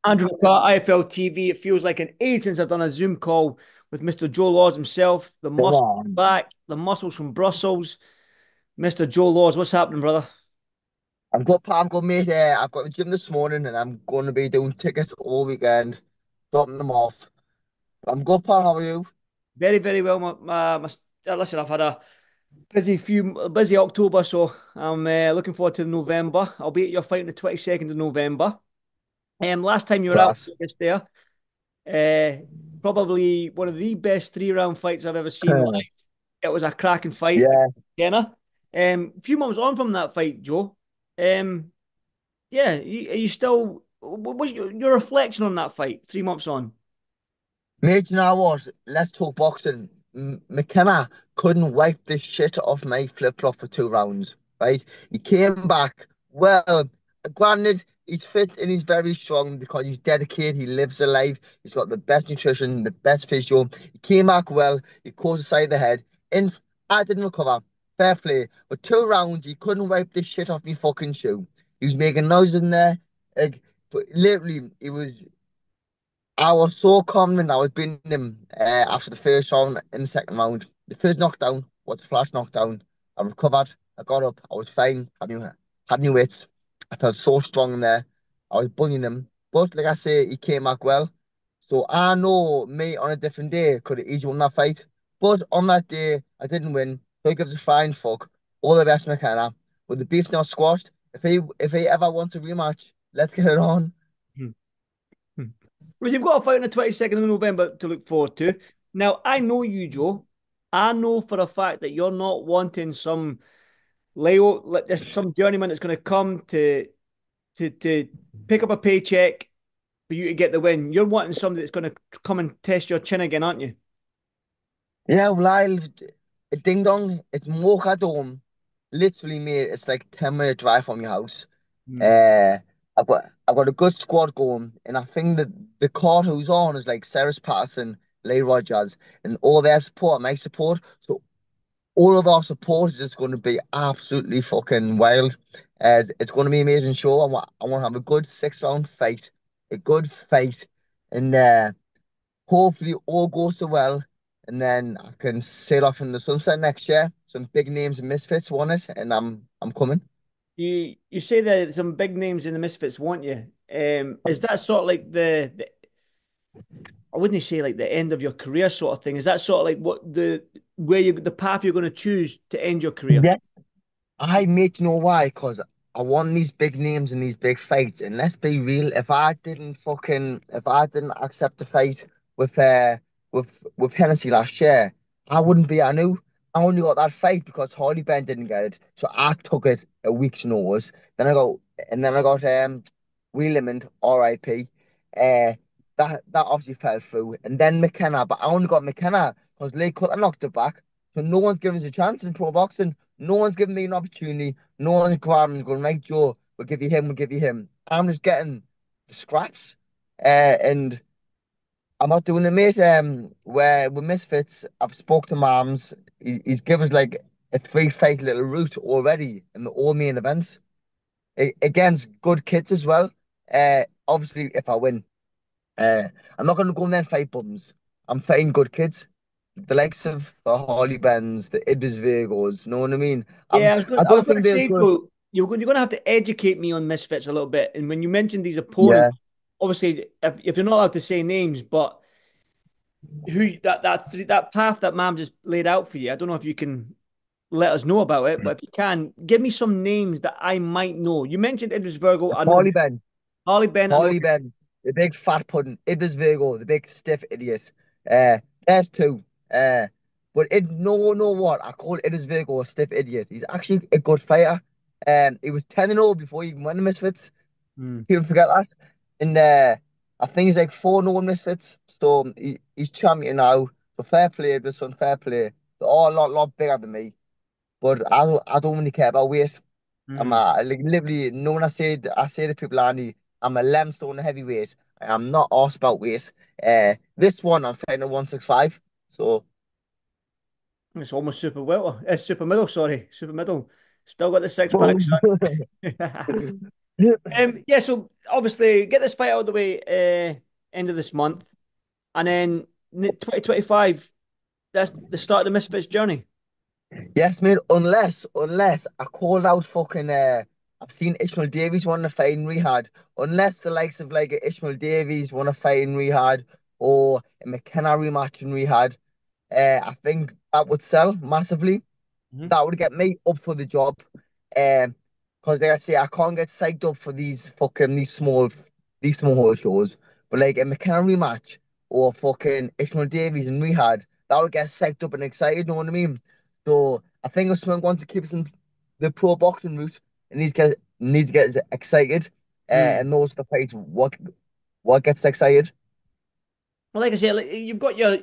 Andrew McCart, iFLTV. It feels like an age since I've done a Zoom call with Mr. Joe Laws himself. The Come muscle on. back, the muscles from Brussels. Mr. Joe Laws, what's happening, brother? I'm good, pal. I'm good, mate. I've got the gym this morning and I'm going to be doing tickets all weekend, dropping them off. I'm good, pal. How are you? Very, very well. Listen, I've had a busy October, so I'm looking forward to November. I'll be at your fight on the 22nd of November. Last time you were out Class. there, uh, probably one of the best three-round fights I've ever seen live. It was a cracking fight, Yeah. McKenna. A few months on from that fight, Joe. Um, yeah, are you still? What was your reflection on that fight 3 months on? Mate, you know what? Let's talk boxing. McKenna couldn't wipe the shit off my flip-flop for 2 rounds, right? He came back. Well, granted, he's fit and he's very strong because he's dedicated. He lives a life. He's got the best nutrition, the best physio. He came back well. He caused the side of the head. And I didn't recover. Fair play. But 2 rounds, he couldn't wipe the shit off me fucking shoe. He was making noises in there. Like, but literally, it was. I was so confident I was beating him after the first round in the second round. The first knockdown was a flash knockdown. I recovered. I got up. I was fine. Had new wits. I felt so strong in there. I was bullying him. But like I say, he came back well. So I know me on a different day could have easily won that fight. But on that day, I didn't win. So he gives a flying fuck. All the best, McKenna. But the beef's not squashed. If he ever wants a rematch, let's get it on. Well, you've got a fight on the 22nd of November to look forward to. Now, I know you, Joe. I know for a fact that you're not wanting some Leo, like just some journeyman that's going to come to pick up a paycheck for you to get the win. You're wanting somebody that's going to come and test your chin again, aren't you? Yeah, well, I lived Ding Dong. It's Mocha Dome. Literally, mate, it's like 10 minute drive from your house. Hmm. Uh, I've got a good squad going, and I think that the card who's on is like Cyrus Patterson, Lee Rogers, and all their support, my support. So all of our support is just going to be absolutely fucking wild. It's going to be an amazing show. I want to have a good 6 round fight, a good fight, and hopefully all goes so well, and then I can sail off in the sunset next year. Some big names and misfits want it, and I'm coming. You say that some big names in the Misfits want you. Is that sort of like the I wouldn't say like the end of your career sort of thing? Is that sort of like what the path you're going to choose to end your career? Yes, I make you know why, because I want these big names and these big fights. And let's be real, if I didn't accept the fight with with Hennessy last year, I wouldn't be. I knew I only got that fight because Harley Ben didn't get it, so I took it a week's notice. Then I got Wheelerman, R.I.P. Uh, that obviously fell through, and then McKenna, but I only got McKenna because Lee Cutler knocked it back. So no one's giving us a chance in pro boxing. No one's giving me an opportunity. No one's grabbing and going, right, Joe, we'll give you him, we'll give you him. I'm just getting the scraps. And I'm not doing it, mate. Where with Misfits, I've spoke to Mams. He's given us like a 3 fight little route already in the all main events against good kids as well. Obviously, if I win, I'm not going to go in there and fight bums. I'm fighting good kids, the likes of the Harley Benz, the Idris Virgos. You know what I mean? Yeah, I I was don't going think to they're say, good. Joe, you're going to have to educate me on Misfits a little bit. And when you mentioned these Yeah, opponents, obviously, if you're not allowed to say names, but who that path that Mam just laid out for you, I don't know if you can let us know about it, but if you can, give me some names that I might know. You mentioned Idris Virgo, I know him. Harley Ben, Harley Bennett, I know Harley Ben, the big fat pudding. Idris Virgo, the big stiff idiot. There's two. Uh, but no, what? I call Idris Virgo a stiff idiot. He's actually a good fighter. He was 10-0 before he even went to Misfits. him. People forget that. And I think he's like 4-0 Misfits. So he's champion now. So fair play, this son, fair play. They're all a lot bigger than me. But I don't really care about weight. Hmm. Like literally, no one I say to people, Andy, I'm a limestone heavyweight. I'm not asked about weight. This one I'm fighting at 165. So It's almost super welter. It's super middle, sorry. Super middle. Still got the six pack, boom. son. Yeah, so obviously get this fight out of the way end of this month, and then 2025, that's the start of the Misfits journey. Yes, mate. Unless I called out fucking. I've seen Ishmael Davies want to fight in Riyadh. Unless the likes of like a Ishmael Davies want to fight in Riyadh or a McKenna rematch in Riyadh, I think that would sell massively. Mhm. That would get me up for the job. Because like I say, I can't get psyched up for these small shows. But like a McKenna rematch or fucking Ishmael Davies in Riyadh, that would get psyched up and excited. You know what I mean? So I think if someone wants to keep us in the pro boxing route, it needs to get excited. Mm. And those are the fights. What gets excited? Well, like I said, like, you've got your.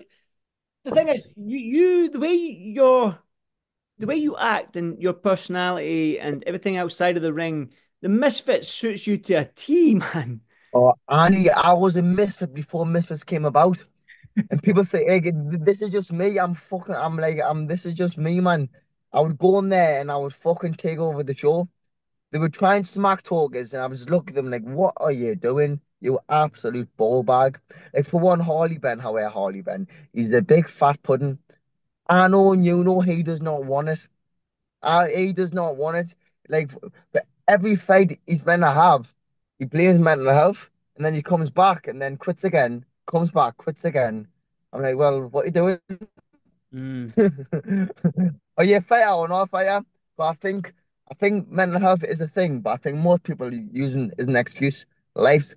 The thing is, you the way you act and your personality and everything outside of the ring, the Misfits suits you to a T, man. Oh, Annie, I was a misfit before misfits came about. And people say, hey, this is just me. This is just me, man. I would go in there and I would fucking take over the show. They would try and smack talkers, and I was looking at them like, what are you doing? You absolute ball bag. Like, for one, Harley Ben, however, Harley Ben, he's a big fat pudding. I know and you know he does not want it. He does not want it. Like, for every fight he's meant to have, he blames mental health, and then he comes back and then quits again, comes back, quits again. I'm like, well, what are you doing? Mm. Are you a fighter or not a fighter? But I think mental health is a thing, but I think most people are using it as an excuse. Life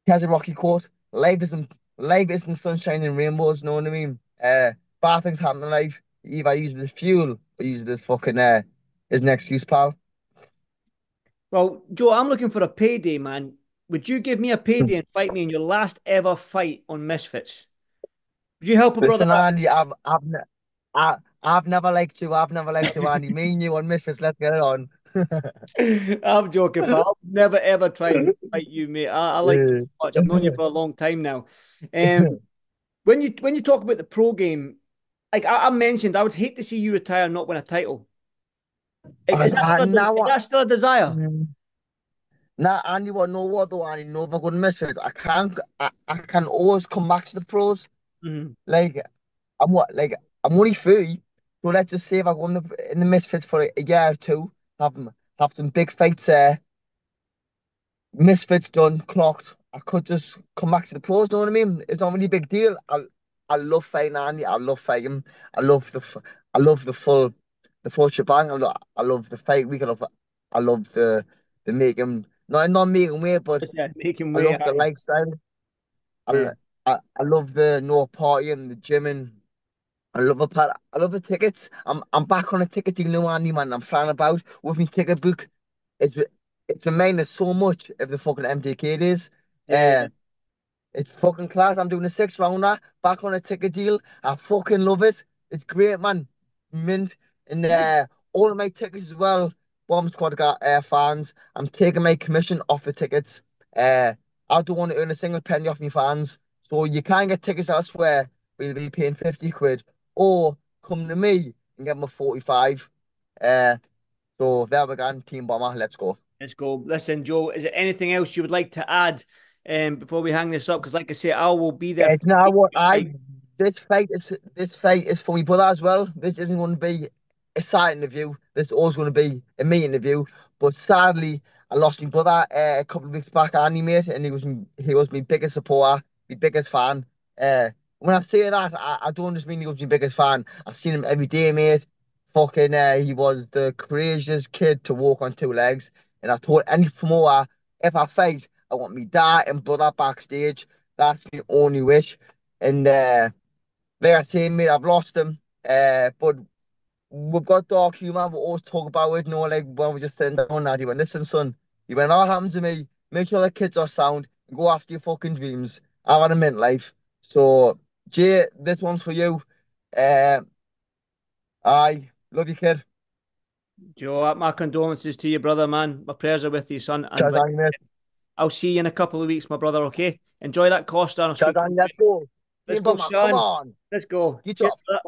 has a rocky course. Life isn't sunshine and rainbows, know what I mean? Bad things happen in life. You either use it as fuel or use it as fucking as an excuse, pal. Well, Joe, I'm looking for a payday, man. Would you give me a payday and fight me in your last ever fight on Misfits? Would you help a brother Listen, out? Andy, I've never liked you. I've never liked you, Andy. Me and you on Misfits, let's get it on. I'm joking, pal. I've never ever tried and fight you, mate. I like you so much. I've known you for a long time now. Um, when you talk about the pro game, like I mentioned, I would hate to see you retire and not win a title. Is that still is Now, that still a desire? now, Andy, what know what though, Andy? No, if I go to Misfits, I can always come back to the pros. Mhm. Like, like, I'm only 30, so let's just say if I go in the Misfits for a year or two, have have some big fights there. Misfits done, clocked. I could just come back to the pros, know what I mean? It's not really a big deal. I love fighting Andy. I love fighting. I love I love the full shebang. I love the fight week. I love the making not making weight, but It's, making I way. love the lifestyle. Yeah. I I love the no partying, the gymming. I love the tickets. I'm back on a ticket deal now, Andy, man. I'm flying about with my ticket book. It's it's reminded so much of the fucking MTK days. Yeah, Uh, it's fucking class. I'm doing a six rounder back on a ticket deal. I fucking love it. It's great, man. Mint and yeah. all of my tickets as well. Bomb Squad got fans. I'm taking my commission off the tickets. Uh, I don't want to earn a single penny off my fans. So you can get tickets elsewhere, but you'll be paying 50 quid. Or come to me and get my 45. Uh, so there we go, Team Bomber. Let's go. Let's go. Listen, Joe, is there anything else you would like to add before we hang this up? Because, like I say, I will be there for It's now what your I fight. this fight is for me brother as well. This isn't going to be a side interview. This is always going to be a me interview. But sadly, I lost my brother a couple of weeks back, Annie mate, and he was my biggest supporter, my biggest fan. When I say that, I don't just mean he was my biggest fan. I've seen him every day, mate. Fucking, he was the craziest kid to walk on two legs. And I told any promoter, if I fight, I want me dad and brother backstage. That's my only wish. And like I say, mate, I've lost him. But we've got dark humor. We always talk about it. Like when we just sitting down, and he went, "Listen, son, he went, all happened to me. Make sure the kids are sound and go after your fucking dreams. I've had a mint life." So, Jay, this one's for you. Uh, I love you, kid. Joe, my condolences to you, brother, man. My prayers are with you, son. And Cheers, like, on, mate. I'll see you in a couple of weeks, my brother, okay? Enjoy that Costa and I'll Cheers, speak to on, you let's soon. go. Let's Team go, Bomber, come son. on. Let's go. Get Cheers up. for that.